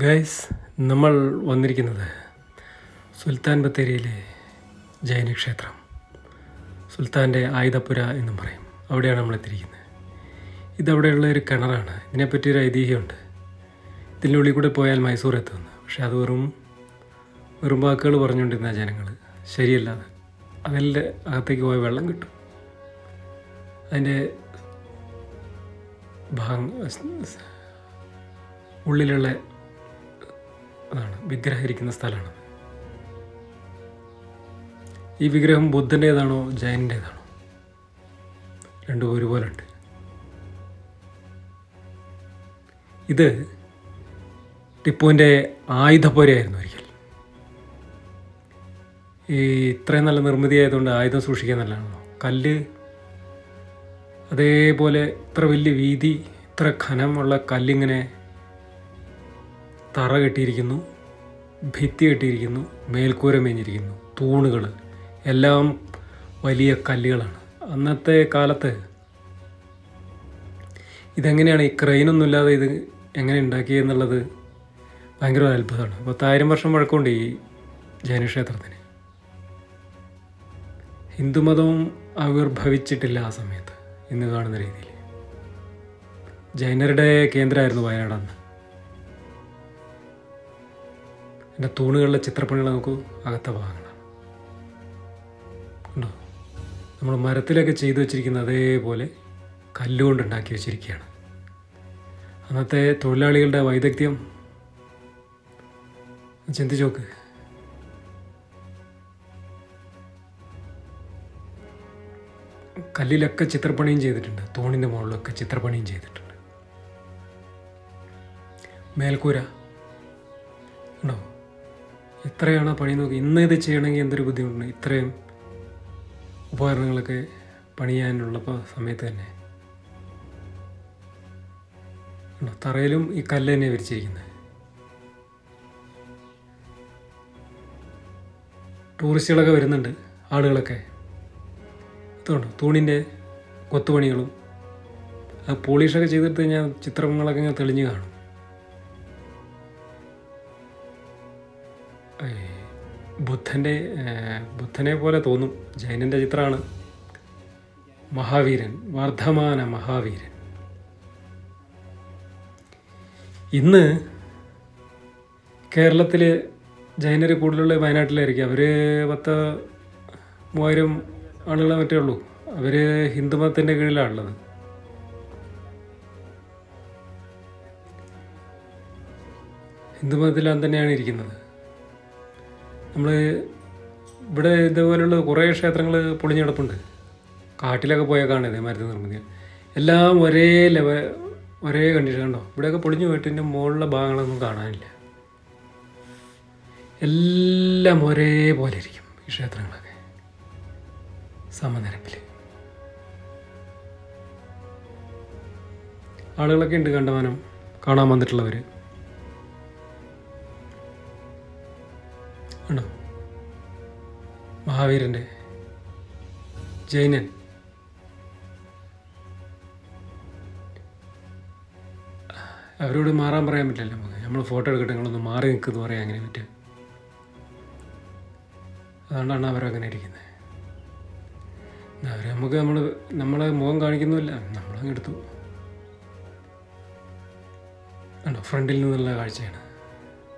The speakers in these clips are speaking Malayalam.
ഗൈസ്, നമ്മൾ വന്നിരിക്കുന്നത് സുൽത്താൻ ബത്തേരിയിലെ ജൈന ക്ഷേത്രം, സുൽത്താൻ്റെ ആയുധപ്പുര എന്നും പറയും. അവിടെയാണ് നമ്മൾ എത്തിയിരിക്കുന്നത്. ഇതവിടെയുള്ള ഒരു കിണറാണ്. ഇതിനെപ്പറ്റി ഒരു ഐതിഹ്യമുണ്ട്. ഇതിനുള്ളിൽ കൂടെ പോയാൽ മൈസൂർ എത്തുമെന്ന്. പക്ഷേ അത് വെറും വാക്കുകൾ പറഞ്ഞുകൊണ്ടിരുന്ന ജനങ്ങൾ. ശരിയല്ലാതെ അതിൻ്റെ അകത്തേക്ക് പോയ വെള്ളം കിട്ടും. അതിൻ്റെ ഉള്ളിലുള്ള അതാണ് വിഗ്രഹം ഇരിക്കുന്ന സ്ഥലമാണ്. ഈ വിഗ്രഹം ബുദ്ധൻ്റേതാണോ ജൈനൻ്റേതാണോ? രണ്ടും ഒരുപോലെ ഉണ്ട്. ഇത് ടിപ്പുവിൻ്റെ ആയുധപ്പുരയായിരുന്നു ഒരിക്കൽ. ഈ ഇത്രയും നല്ല നിർമ്മിതി ആയതുകൊണ്ട് ആയുധം സൂക്ഷിക്കാൻ നല്ലതാണല്ലോ. കല്ല് അതേപോലെ ഇത്ര വലിയ വീതി, ഇത്ര ഘനമുള്ള കല്ലിങ്ങനെ തറ കെട്ടിയിരിക്കുന്നു, ഭിത്തി കെട്ടിയിരിക്കുന്നു, മേൽക്കൂര മേഞ്ഞിരിക്കുന്നു, തൂണുകൾ എല്ലാം വലിയ കല്ലുകളാണ്. അന്നത്തെ കാലത്ത് ഇതെങ്ങനെയാണ് ഈ ക്രെയിനൊന്നും ഇല്ലാതെ ഇത് എങ്ങനെ ഉണ്ടാക്കിയെന്നുള്ളത് ഭയങ്കര അത്ഭുതമാണ്. 10,000 വർഷം പഴക്കമുണ്ട് ഈ ജൈനക്ഷേത്രത്തിന്. ഹിന്ദുമതവും ആവിർഭവിച്ചിട്ടില്ല ആ സമയത്ത് ഇന്ന് കാണുന്ന രീതിയിൽ. ജൈനരുടെ കേന്ദ്രമായിരുന്നു വയനാട് അന്ന്. എൻ്റെ തൂണുകളിലെ ചിത്രപ്പണികൾ നോക്കൂ, അകത്ത ഭാഗങ്ങളാണ് ഉണ്ടോ. നമ്മൾ മരത്തിലൊക്കെ ചെയ്തു വെച്ചിരിക്കുന്ന അതേപോലെ കല്ലുകൊണ്ട് ഉണ്ടാക്കി വെച്ചിരിക്കുകയാണ്. അന്നത്തെ തൊഴിലാളികളുടെ വൈദഗ്ധ്യം ചിന്തിച്ച് നോക്ക്. കല്ലിലൊക്കെ ചിത്രപ്പണിയും ചെയ്തിട്ടുണ്ട്, തൂണിൻ്റെ മുകളിലൊക്കെ ചിത്രപ്പണിയും ചെയ്തിട്ടുണ്ട്. മേൽക്കൂര ഉണ്ടോ, എത്രയാണ് പണി നോക്കി. ഇന്ന് ഇത് ചെയ്യണമെങ്കിൽ എന്തൊരു ബുദ്ധിമുട്ടുണ്ട്. ഇത്രയും ഉപകരണങ്ങളൊക്കെ പണിയാനുള്ളപ്പോൾ സമയത്ത് തന്നെ ഉണ്ടോ. തറയിലും ഈ കല്ല് തന്നെ വിരിച്ചിരിക്കുന്നത്. ടൂറിസ്റ്റുകളൊക്കെ വരുന്നുണ്ട്, ആളുകളൊക്കെ. ഇതുകൊണ്ട് തൂണിൻ്റെ കൊത്തുപണികളും അത് പോളിഷൊക്കെ ചെയ്തിട്ട് കഴിഞ്ഞാൽ ചിത്രങ്ങളൊക്കെ ഇങ്ങനെ തെളിഞ്ഞ് കാണും. ബുദ്ധനെ പോലെ തോന്നും. ജൈനൻ്റെ ചിത്രമാണ്. മഹാവീരൻ, വർദ്ധമാന മഹാവീരൻ. ഇന്ന് കേരളത്തിൽ ജൈനർ കൂടുതലുള്ള വയനാട്ടിലായിരിക്കും. അവർ 10,000-3,000 ആളുകളെ മറ്റേ ഉള്ളൂ. അവർ ഹിന്ദുമതത്തിൻ്റെ കീഴിലാണുള്ളത്. ഹിന്ദുമതത്തിൽ തന്നെയാണ് ഇരിക്കുന്നത്. നമ്മൾ ഇവിടെ ഇതുപോലുള്ള കുറേ ക്ഷേത്രങ്ങൾ പൊളിഞ്ഞു കിടപ്പുണ്ട്. കാട്ടിലൊക്കെ പോയാൽ കാണുന്നത് മരത്തിൽ നിർമ്മിതി എല്ലാം ഒരേ കണ്ടീഷൻ കണ്ടോ. ഇവിടെയൊക്കെ പൊളിഞ്ഞു പോയിട്ട് ഇതിൻ്റെ മുകളിലെ ഭാഗങ്ങളൊന്നും കാണാനില്ല. എല്ലാം ഒരേപോലെ ഇരിക്കും ഈ ക്ഷേത്രങ്ങളൊക്കെ, സമനിരപ്പിൽ. ആളുകളൊക്കെ ഉണ്ട് കണ്ടമാനം കാണാൻ വന്നിട്ടുള്ളവർ ആണോ. മഹാവീരൻ്റെ ജൈനൻ അവരോട് മാറാൻ പറയാൻ പറ്റില്ല നമുക്ക്. നമ്മൾ ഫോട്ടോ എടുക്കട്ടെ, നിങ്ങളൊന്ന് മാറി നിൽക്കുമെന്ന് പറയാൻ അങ്ങനെ പറ്റുക. അതുകൊണ്ടാണ് അവരങ്ങനെ ഇരിക്കുന്നത്. അവർ നമ്മളെ മുഖം കാണിക്കുന്നുമില്ല, നമ്മളങ്ങ് എടുത്തു കണ്ടോ. ഫ്രണ്ടിൽ നിന്നുള്ള കാഴ്ചയാണ്.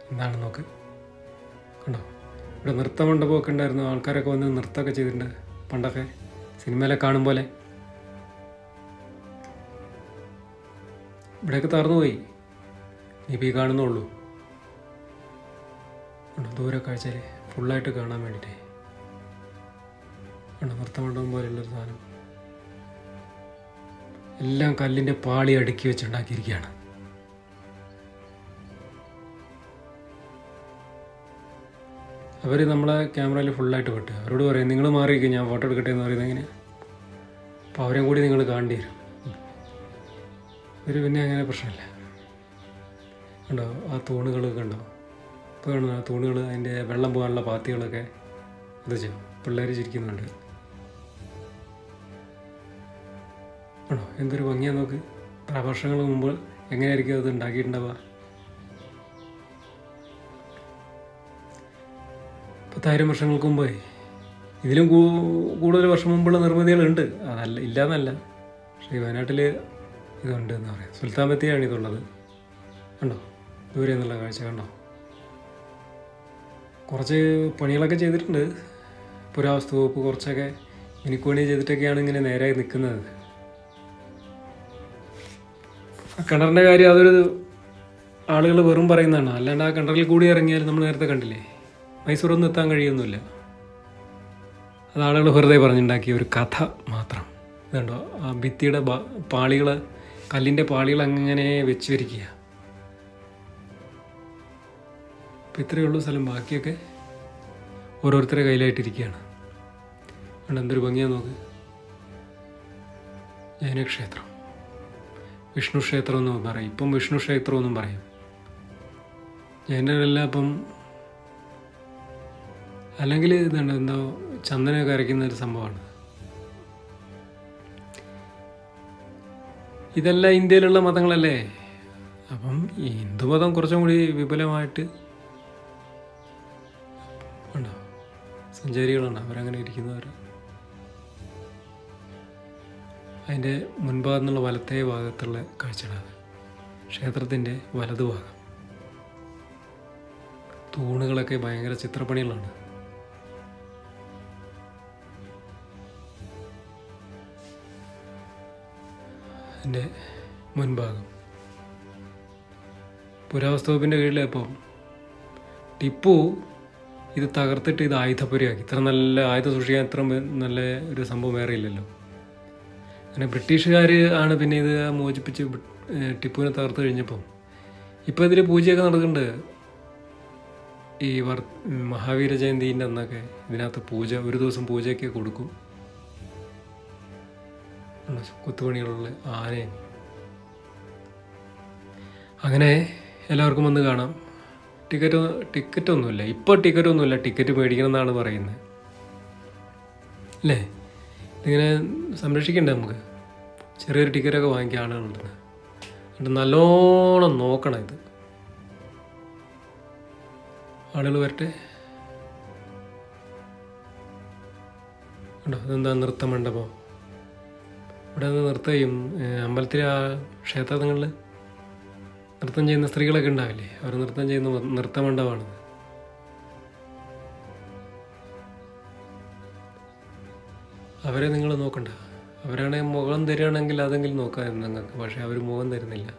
എന്താണ് നോക്ക് കണ്ടോ. ഇവിടെ നൃത്തമണ്ഡപമൊക്കെ ഉണ്ടായിരുന്നു. ആൾക്കാരൊക്കെ വന്ന് നൃത്തമൊക്കെ ചെയ്തിട്ടുണ്ട് പണ്ടൊക്കെ സിനിമയിലെ കാണും പോലെ. ഇവിടെയൊക്കെ തറന്നുപോയി, ഇപ്പം ഈ കാണുന്നുള്ളൂ കണ്ടോ. ദൂരെ കാഴ്ചയിൽ ഫുള്ളായിട്ട് കാണാൻ വേണ്ടിയിട്ടേ കണ്ടോ. നൃത്തമണ്ഡപം പോലെയുള്ളൊരു സാധനം എല്ലാം കല്ലിൻ്റെ പാളി അടുക്കി വെച്ചുണ്ടാക്കിയിരിക്കുകയാണ്. അവർ നമ്മളെ ക്യാമറയിൽ ഫുള്ളായിട്ട് പെട്ട്. അവരോട് പറയും നിങ്ങൾ മാറിയിരിക്കും, ഞാൻ ഫോട്ടോ എടുക്കട്ടെ എന്ന് പറയുന്നത് എങ്ങനെ. അപ്പോൾ അവരെയും കൂടി നിങ്ങൾ കാണേണ്ടി വരും. പിന്നെ അങ്ങനെ പ്രശ്നമില്ല കണ്ടോ. ആ തൂണുകളൊക്കെ കണ്ടോ. ഇപ്പോൾ കാണുന്ന ആ തൂണുകൾ, അതിൻ്റെ വെള്ളം പോകാനുള്ള പാത്തികളൊക്കെ ഇത് ചെയ്യും. പിള്ളേർ ചിരിക്കുന്നുണ്ട് ആണോ. എന്തൊരു ഭംഗിയാന്ന് നോക്ക്. വർഷങ്ങൾക്ക് മുമ്പ് എങ്ങനെയായിരിക്കും അത് ഉണ്ടാക്കിയിട്ടുണ്ടാവുക. 10,000 വർഷങ്ങൾക്ക് മുമ്പേ ഇതിലും കൂടുതൽ വർഷം മുമ്പുള്ള നിർമ്മിതികളുണ്ട്, അതല്ല ഇല്ലയെന്നല്ല. പക്ഷേ വയനാട്ടിൽ ഇതുണ്ട് എന്ന് പറയാം. സുൽത്താൻ ബത്തേരിയാണ് ഇതുള്ളത്. കണ്ടോ, ദൂരെ നിന്നുള്ള കാഴ്ച കണ്ടോ. കുറച്ച് പണികളൊക്കെ ചെയ്തിട്ടുണ്ട്. പുരാവസ്തു വകുപ്പ് കുറച്ചൊക്കെ മിനുക്കുപണി ചെയ്തിട്ടൊക്കെയാണ് ഇങ്ങനെ നേരായി നിൽക്കുന്നത്. ആ കിണറിൻ്റെ കാര്യം അതൊരു ആളുകൾ വെറും പറയുന്നതാണ്. അല്ലാണ്ട് ആ കിണറിൽ കൂടി ഇറങ്ങിയാൽ നമ്മൾ നേരത്തെ കണ്ടില്ലേ, മൈസൂരൊന്നും എത്താൻ കഴിയുന്നില്ല. അത് ആളുകൾ വെറുതെ പറഞ്ഞുണ്ടാക്കിയ ഒരു കഥ മാത്രം. ഇതുണ്ടോ, ആ ഭിത്തിയുടെ പാളികൾ, കല്ലിൻ്റെ പാളികൾ അങ്ങനെ വെച്ച് വരിക്കുക. അപ്പം ഇത്രയേ ഉള്ളൂ സ്ഥലം. ബാക്കിയൊക്കെ ഓരോരുത്തരുടെ കയ്യിലായിട്ടിരിക്കുകയാണ്. അതുകൊണ്ട് എന്തൊരു ഭംഗിയാന്ന് നോക്ക്. ജൈനക്ഷേത്രം, വിഷ്ണു ക്ഷേത്രം എന്നും പറയും. ഇപ്പം വിഷ്ണു ക്ഷേത്രം എന്നും പറയും. ജൈനരെല്ലാം ഇപ്പം അല്ലെങ്കിൽ ഇതുണ്ട്, എന്തോ ചന്ദനമൊക്കെ അരയ്ക്കുന്ന ഒരു സംഭവമാണ്. ഇതെല്ലാം ഇന്ത്യയിലുള്ള മതങ്ങളല്ലേ. അപ്പം ഈ ഹിന്ദുമതം കുറച്ചും കൂടി വിപുലമായിട്ട് ഉണ്ടോ, സഞ്ചാരികളുണ്ട് അവരങ്ങനെ ഇരിക്കുന്നവർ. അതിൻ്റെ മുൻഭാഗത്തു നിന്നുള്ള വലത്തേ ഭാഗത്തുള്ള കാഴ്ചകളാണ്. ക്ഷേത്രത്തിൻ്റെ വലതുഭാഗം തൂണുകളൊക്കെ ഭയങ്കര ചിത്രപ്പണികളാണ്. അതിൻ്റെ മുൻഭാഗം പുരാവസ്തു വകുപ്പിൻ്റെ കീഴിലപ്പം ടിപ്പു ഇത് തകർത്തിട്ട് ഇത് ആയുധപുരയാക്കി. ഇത്ര നല്ല ആയുധം സൂക്ഷിക്കാൻ ഇത്ര നല്ല ഒരു സംഭവം വേറെ ഇല്ലല്ലോ. അങ്ങനെ ബ്രിട്ടീഷുകാർ ആണ് പിന്നെ ഇത് മോചിപ്പിച്ച് ടിപ്പുവിനെ തകർത്ത് കഴിഞ്ഞപ്പം ഇപ്പോൾ ഇതിൽ പൂജയൊക്കെ നടക്കുന്നുണ്ട്. ഈ മഹാവീര ജയന്തിൻ്റെ അന്നൊക്കെ ഇതിനകത്ത് പൂജ, ഒരു ദിവസം പൂജയൊക്കെ കൊടുക്കും. കുത്തുപണികളുള്ള ആനയും. അങ്ങനെ എല്ലാവർക്കും വന്ന് കാണാം. ടിക്കറ്റൊന്നുമില്ല ഇപ്പോൾ, ടിക്കറ്റൊന്നുമില്ല. ടിക്കറ്റ് മേടിക്കണം എന്നാണ് പറയുന്നത് അല്ലേ. ഇതിങ്ങനെ സംരക്ഷിക്കണ്ടേ നമുക്ക്. ചെറിയൊരു ടിക്കറ്റൊക്കെ വാങ്ങിക്കുക ആളുകളുണ്ട്. എന്നിട്ട് നല്ലോണം നോക്കണം ഇത്. ആളുകൾ വരട്ടെ. ഉണ്ടോ, ഇതെന്താ നൃത്തമണ്ഡപം. ഇവിടെ നിന്ന് നൃത്തം ചെയ്യും. അമ്പലത്തിലെ ആ ക്ഷേത്രങ്ങളിൽ നൃത്തം ചെയ്യുന്ന സ്ത്രീകളൊക്കെ ഉണ്ടാവില്ലേ, അവർ നൃത്തം ചെയ്യുന്ന നൃത്തമണ്ഡപമാണിത്. അവരെ നിങ്ങൾ നോക്കണ്ട. അവരാണെങ്കിൽ മുഖം തരികയാണെങ്കിൽ അതെങ്കിലും നോക്കാമായിരുന്നു നിങ്ങൾക്ക്. പക്ഷെ അവർ മുഖം തരുന്നില്ല.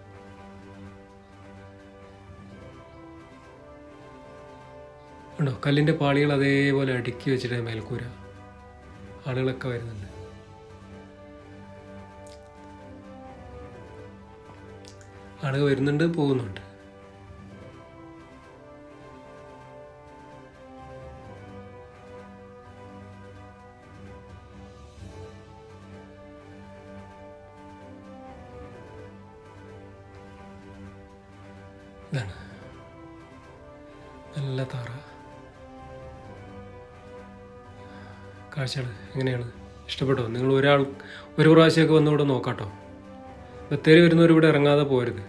ഉണ്ടോ, കല്ലിൻ്റെ പാളികൾ അതേപോലെ അടുക്കി വെച്ചിട്ട് മേൽക്കൂര. ആളുകളൊക്കെ വരുന്നുണ്ട്. ആളുകൾ വരുന്നുണ്ട്, പോകുന്നുണ്ട്. ഇതാണ് നല്ല താറ. കാഴ്ചകൾ എങ്ങനെയാണ്, ഇഷ്ടപ്പെട്ടോ? നിങ്ങൾ ഒരു പ്രാവശ്യമൊക്കെ വന്നിവിടെ നോക്കാട്ടോ. ബത്തേരി വരുന്നവരിവിടെ ഇറങ്ങാതെ പോരുത്.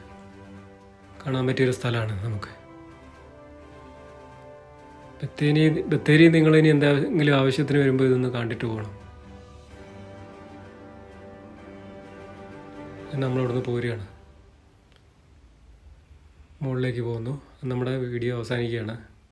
കാണാൻ പറ്റിയൊരു സ്ഥലമാണ് നമുക്ക്. ബത്തേരി നിങ്ങളിനി എന്തെങ്കിലും ആവശ്യത്തിന് വരുമ്പോൾ ഇതൊന്ന് കണ്ടിട്ട് പോകണം. നമ്മളിവിടുന്ന് പോരുകയാണ്, മുകളിലേക്ക് പോകുന്നു. നമ്മുടെ വീഡിയോ അവസാനിക്കുകയാണ്.